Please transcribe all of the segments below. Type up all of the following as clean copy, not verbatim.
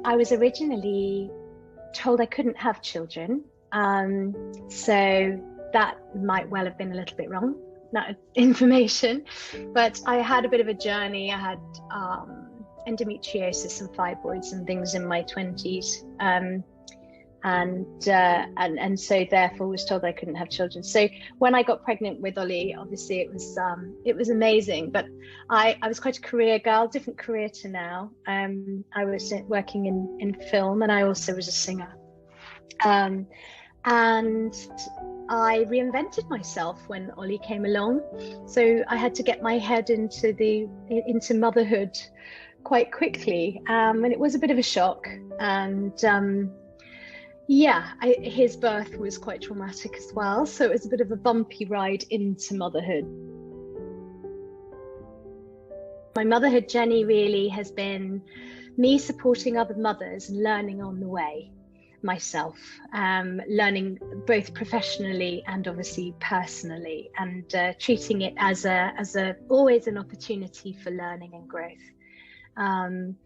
I was originally told I couldn't have children. So that might well have been a little bit wrong, that information. But I had a bit of a journey. I had endometriosis and fibroids and things in my 20s. And so therefore was told I couldn't have children. So when I got pregnant with Ollie, obviously it was amazing. But I was quite a career girl, different career to now. I was working in film, and I also was a singer. And I reinvented myself when Ollie came along. So I had to get my head into motherhood quite quickly, and it was a bit of a shock. And his birth was quite traumatic as well. So it was a bit of a bumpy ride into motherhood. My motherhood journey really has been me supporting other mothers and learning on the way myself, learning both professionally and obviously personally, and treating it as always an opportunity for learning and growth. And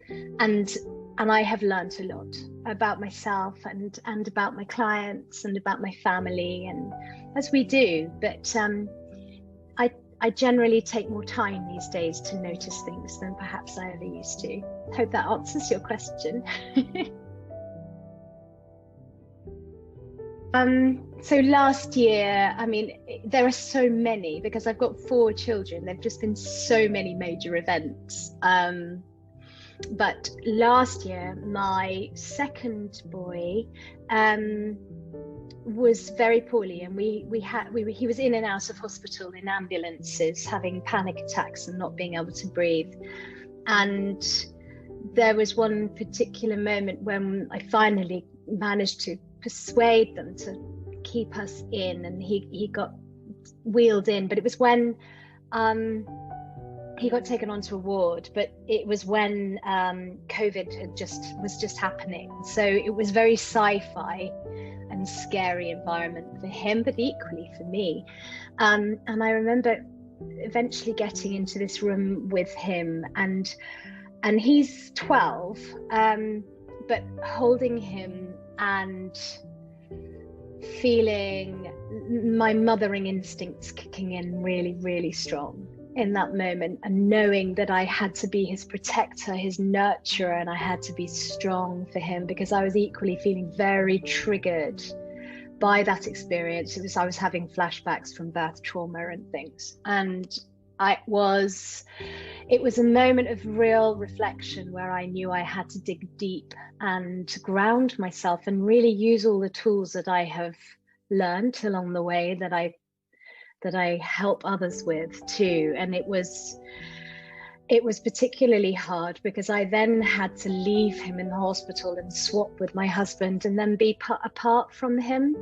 I have learned a lot about myself and about my clients and about my family, and as we do. But I generally take more time these days to notice things than perhaps I ever used to. Hope that answers your question. So last year, I mean, there are so many, because I've got 4 children. There've just been so many major events. But last year, my second boy was very poorly, and he was in and out of hospital in ambulances, having panic attacks and not being able to breathe. And there was one particular moment when I finally managed to persuade them to keep us in, and he got wheeled in. But it was when he got taken onto a ward, but it was when COVID was just happening. So it was very sci-fi and scary environment for him, but equally for me. And I remember eventually getting into this room with him, and he's 12, but holding him and feeling my mothering instincts kicking in really, really strong in that moment, and knowing that I had to be his protector, his nurturer, and I had to be strong for him, because I was equally feeling very triggered by that experience. I was having flashbacks from birth trauma and things, and it was a moment of real reflection where I knew I had to dig deep and ground myself and really use all the tools that I have learned along the way, that I help others with too. And it was particularly hard because I then had to leave him in the hospital and swap with my husband and then be apart from him.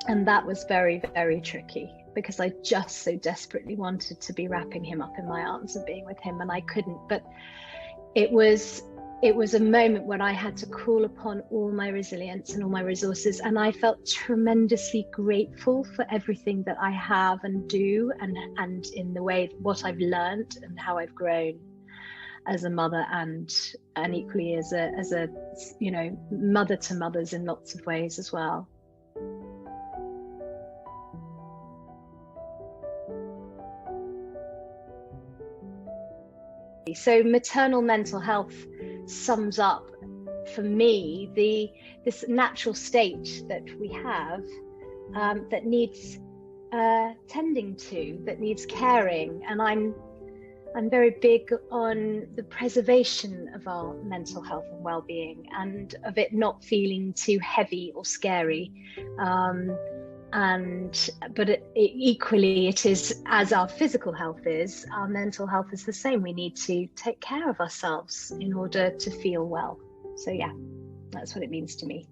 And that was very, very tricky, because I just so desperately wanted to be wrapping him up in my arms and being with him, and I couldn't. But it was a moment when I had to call upon all my resilience and all my resources, and I felt tremendously grateful for everything that I have and do, and in the way what I've learned and how I've grown as a mother, and equally as a mother to mothers in lots of ways as well. So maternal mental health sums up for me this natural state that we have, that needs tending to, that needs caring. And I'm very big on the preservation of our mental health and well-being, and of it not feeling too heavy or scary. But equally, it is, as our physical health is, our mental health is the same. We need to take care of ourselves in order to feel well. So yeah, that's what it means to me.